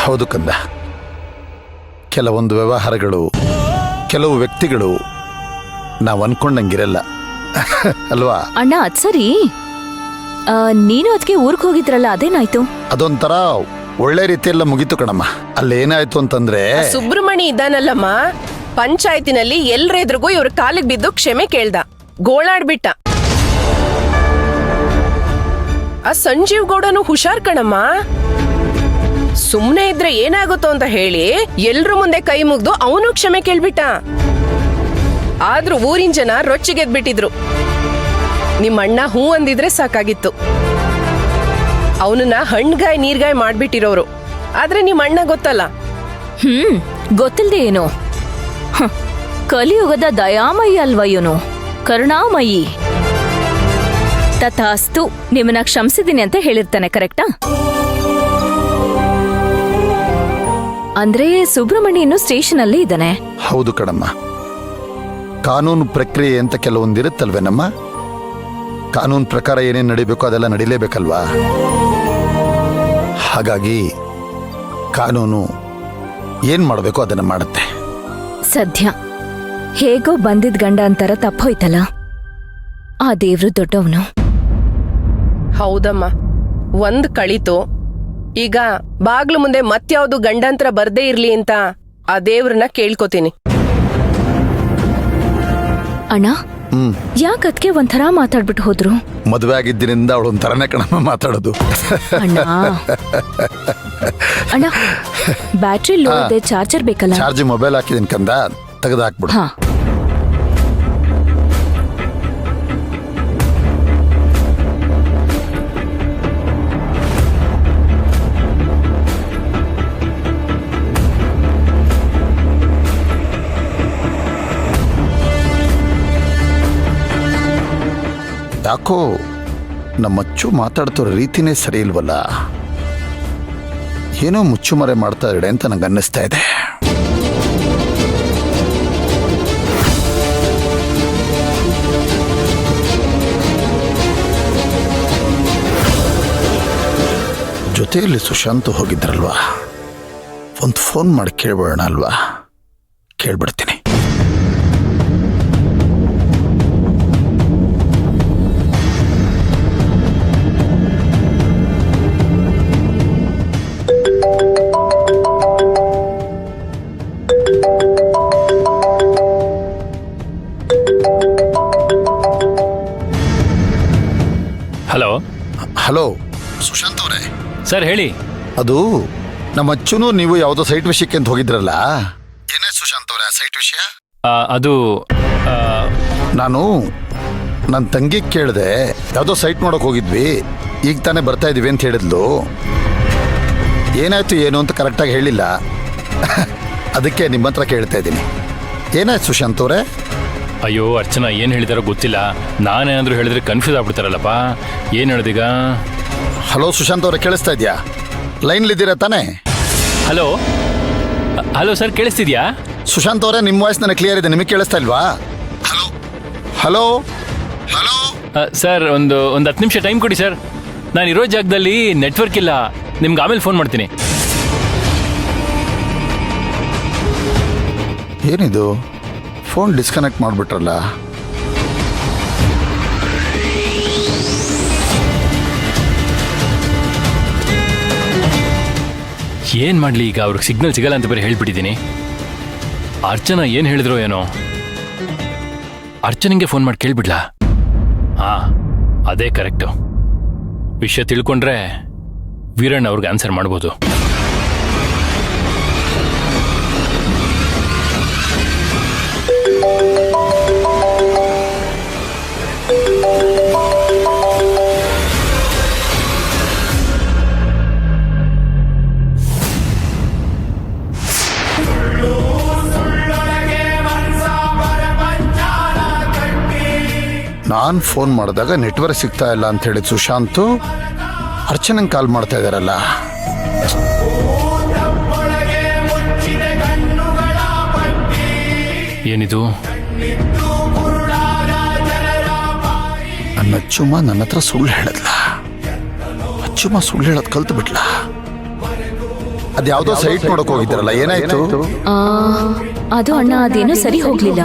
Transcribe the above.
ಹೌದು ಕಂದ, ಕೆಲವೊಂದು ವ್ಯವಹಾರಗಳು, ಕೆಲವು ವ್ಯಕ್ತಿಗಳು ನಾವು ಅನ್ಕೊಂಡಂಗಿರಲ್ಲ ಅಲ್ವಾ ಅಣ್ಣ? ಅದ್ ಸರಿ, ನೀನು ಅದಕ್ಕೆ ಊರ್ಗ್ ಹೋಗಿದ್ರಲ್ಲ, ಅದೇನಾಯ್ತು? ಅದೊಂಥರ ಒಳ್ಳೆ ರೀತಿಯೆಲ್ಲ ಮುಗೀತು ಕಣಮ್ಮ. ಅಲ್ಲೇನಾಯ್ತು ಅಂತಂದ್ರೆ, ಸುಬ್ರಹ್ಮಣಿ ಇದ್ದಾನಲ್ಲಮ್ಮ, ಪಂಚಾಯತಿನಲ್ಲಿ ಎಲ್ರೆದ್ರಿಗೂ ಇವ್ರ ಕಾಲಿಗೆ ಬಿದ್ದು ಕ್ಷಮೆ ಕೇಳ್ದ, ಗೋಳಾಡ್ಬಿಟ್ಟ. ಆ ಸಂಜೀವ್ ಗೌಡನು ಹುಷಾರ್ ಕಣಮ್ಮ, ಸುಮ್ನೆ ಇದ್ರೆ ಏನಾಗುತ್ತೋ ಅಂತ ಹೇಳಿ ಎಲ್ರ ಮುಂದೆ ಕೈ ಮುಗ್ದು ಅವನು ಕ್ಷಮೆ ಕೇಳ್ಬಿಟ್ಟ. ಆದ್ರೂ ಊರಿನ ಜನ ರೊಚ್ಚಿಗೆದ್ಬಿಟ್ಟಿದ್ರು. ನಿಮ್ಮಣ್ಣ ಹೂ ಅಂದಿದ್ರೆ ಸಾಕಾಗಿತ್ತು. ಅವನನ್ನ ಹಣ್ಗಾಯ್ ನೀರ್ಗಾಯ್ ಮಾಡ್ಬಿಟ್ಟಿರೋರು. ಆದ್ರೆ ನಿಮ್ಮಣ್ಣ ಗೊತ್ತಲ್ಲ. ಗೊತ್ತಿಲ್ದೆ ಏನು, ಕಲಿಯುಗದ ದಯಾಮಯಿ ಅಲ್ವ ಇವನು, ಕರುಣಾಮಯಿ. ತಥಾಸ್ತು, ನಿಮ್ಮನ್ನ ಕ್ಷಮಿಸಿದ್ದೀನಿ ಅಂತ ಹೇಳಿರ್ತಾನೆ, ಕರೆಕ್ಟಾ? ಅಂದ್ರೆ ಸುಬ್ರಹ್ಮಣ್ಯ ಇನ್ನು ಸ್ಟೇಷನ್ ಅಲ್ಲಿ ಇದ್ದಾನೆ? ಹೌದು ಕಣಮ್ಮ. ಕಾನೂನು ಪ್ರಕ್ರಿಯೆ ಅಂತ ಕೆಲವೊಂದಿರುತ್ತಲ್ವೇನಮ್ಮ, ಕಾನೂನು ಪ್ರಕಾರ ಏನೇನು ನಡಿಬೇಕೋ ಅದೆಲ್ಲ ನಡಿಲೇಬೇಕಲ್ವಾ. ಹಾಗಾಗಿ ಕಾನೂನು ಏನ್ ಮಾಡಬೇಕೋ ಅದನ್ನ ಮಾಡುತ್ತೆ. ಸದ್ಯ ಹೇಗೋ ಬಂದಿದ್ ಗಂಡ ಅಂತಾರ ತಪ್ಪೋಯ್ತಲ್ಲ. ಆ ದೇವ್ರು ದೊಡ್ಡವನು. ಹೌದಮ್ಮ, ಒಂದ್ ಕಳಿತು. ಈಗ ಬಾಗ್ಲು ಮುಂದೆ ಮತ್ಯಾವ್ದು ಗಂಡಂತರ ಬರ್ದೇ ಇರ್ಲಿ ಅಂತ ಆ ದೇವ್ರನ್ನ ಕೇಳ್ಕೊತೀನಿ. ಅಣ್ಣ, ಯಾಕದ್ಕೆ ಒಂಥರ ಮಾತಾಡ್ಬಿಟ್ಟು ಹೋದ್ರು? ಮದುವೆ ಆಗಿದ್ದರಿಂದ ಅವಳು ಒಂಥರನೇ ಕಣಮ್ಮ ಮಾತಾಡೋದು. ಅಣ್ಣ ಅಣ್ಣ, ಬ್ಯಾಟ್ರಿ ಲೋ ಇದೆ, ಚಾರ್ಜರ್ ಬೇಕಲ್ಲ? ಚಾರ್ಜ್ ಮೊಬೈಲ್ ಹಾಕಿದೀನಿ ಕಂದ, ತೆಗೆದು ಹಾಕ್ಬಿಡು. ಹಾ. ಯಾಕೋ ನಮ್ಮಚ್ಚು ಮಾತಾಡ್ತಿರೋ ರೀತಿನೇ ಸರಿ ಇಲ್ವಲ್ಲ, ಏನೋ ಮುಚ್ಚುಮರೆ ಮಾಡ್ತಾ ಇಡೆ ಅಂತ ನಂಗೆ ಅನ್ನಿಸ್ತಾ ಇದೆ. ಜೊತೆಯಲ್ಲಿ ಸುಶಾಂತ್ ಹೋಗಿದ್ರಲ್ವಾ, ಒಂದು ಫೋನ್ ಮಾಡಿ ಕೇಳ್ಬೇಡ ಅಲ್ವಾ? ಕೇಳ್ಬಿಡ್ತೀನಿ. ಹಲೋ. ಹಲೋ ಸುಶಾಂತ್ ಅವರೇ. ಸರ್ ಹೇಳಿ. ಅದು ನಮ್ಮ ಅಚ್ಚುನು ನೀವು ಯಾವುದೋ ಸೈಟ್ ವಿಷಯಕ್ಕೆ ಅಂತ ಹೋಗಿದ್ರಲ್ಲ, ಏನಾಯ್ತು ಸುಶಾಂತ್ ಅವರೇ ಆ ಸೈಟ್ ವಿಷಯ? ಅದು ನಾನು ನನ್ನ ತಂಗಿ ಕೇಳಿದೆ, ಯಾವುದೋ ಸೈಟ್ ನೋಡೋಕೆ ಹೋಗಿದ್ವಿ, ಈಗ ತಾನೇ ಬರ್ತಾ ಇದೀವಿ ಅಂತ ಹೇಳಿದ್ಲು. ಏನಾಯ್ತು ಏನು ಅಂತ ಕರೆಕ್ಟಾಗಿ ಹೇಳಿಲ್ಲ, ಅದಕ್ಕೆ ನಿಮ್ಮ ಹತ್ರ ಕೇಳ್ತಾ ಇದ್ದೀನಿ. ಏನಾಯ್ತು ಸುಶಾಂತ್ ಅವರೇ? ಅಯ್ಯೋ ಅರ್ಚನಾ, ಏನು ಹೇಳಿದಾರೋ ಗೊತ್ತಿಲ್ಲ. ನಾನೇನಾದರೂ ಹೇಳಿದ್ರೆ ಕನ್ಫ್ಯೂಸ್ ಆಗ್ಬಿಡ್ತಾರಲ್ಲಪ್ಪ. ಏನು ಹೇಳ್ದೀಗ? ಹಲೋ ಸುಶಾಂತ್ ಅವರೇ, ಕೇಳಿಸ್ತಾ ಇದೆಯಾ? ಲೈನ್ಲಿದ್ದೀರಾ ತಾನೇ? ಹಲೋ ಹಲೋ ಸರ್, ಕೇಳಿಸ್ತಿದ್ಯಾ? ಸುಶಾಂತ್ ಅವರೇ, ನಿಮ್ಮ ವಾಯ್ಸ್ ನನಗೆ ಕ್ಲಿಯರ್ ಇದೆ, ನಿಮಗೆ ಕೇಳಿಸ್ತಾ ಇಲ್ವಾ? ಹಲೋ ಹಲೋ ಹಲೋ ಸರ್, ಒಂದು 10 ನಿಮಿಷ ಟೈಮ್ ಕೊಡಿ ಸರ್. ನಾನು ಇರೋ ಜಾಗದಲ್ಲಿ ನೆಟ್ವರ್ಕ್ ಇಲ್ಲ, ನಿಮ್ಗೆ ಆಮೇಲೆ ಫೋನ್ ಮಾಡ್ತೀನಿ. ಏನಿದು, ಫೋನ್ ಡಿಸ್ಕನೆಕ್ಟ್ ಮಾಡಿಬಿಟ್ರಲ್ಲ? ಏನು ಮಾಡಲಿ ಈಗ? ಅವ್ರಿಗೆ ಸಿಗ್ನಲ್ ಸಿಗಲ್ಲ ಅಂತ ಬೇರೆ ಹೇಳ್ಬಿಟ್ಟಿದ್ದೀನಿ. ಅರ್ಚನಾ ಏನು ಹೇಳಿದ್ರು ಏನೋ. ಅರ್ಚನೆಗೆ ಫೋನ್ ಮಾಡಿ ಕೇಳ್ಬಿಡ್ಲಾ? ಹಾಂ, ಅದೇ ಕರೆಕ್ಟು. ವಿಷಯ ತಿಳ್ಕೊಂಡ್ರೆ ವೀರಣ್ಣ ಅವ್ರಿಗೆ ಆನ್ಸರ್ ಮಾಡ್ಬೋದು. ನಾನು ಫೋನ್ ಮಾಡಿದಾಗ ನೆಟ್ವರ್ಕ್ ಸಿಗ್ತಾ ಇಲ್ಲ ಅಂತ ಹೇಳಿ ಸುಶಾಂತು ಅರ್ಚನಂಗೆ ಕಾಲ್ ಮಾಡ್ತಾ ಇದ್ದಾರಲ್ಲ. ಏನಿದು? ನನ್ನ ಅಚ್ಚುಮ್ಮ ನನ್ನ ಹತ್ರ ಸುಳ್ಳು ಹೇಳದ್ಲ. ಅಚ್ಚುಮ್ಮ ಸುಳ್ಳು ಹೇಳೋದು ಕಲ್ತು ಬಿಟ್ಲ. ಅದ್ಯಾವುದೋ ಸೈಟ್ ನೋಡಕ್ ಹೋಗಿದ್ರಲ್ಲ, ಏನಾಯ್ತು? ಅದು ಅಣ್ಣ ಅದೇನೋ ಸರಿ ಹೋಗ್ಲಿಲ್ಲ.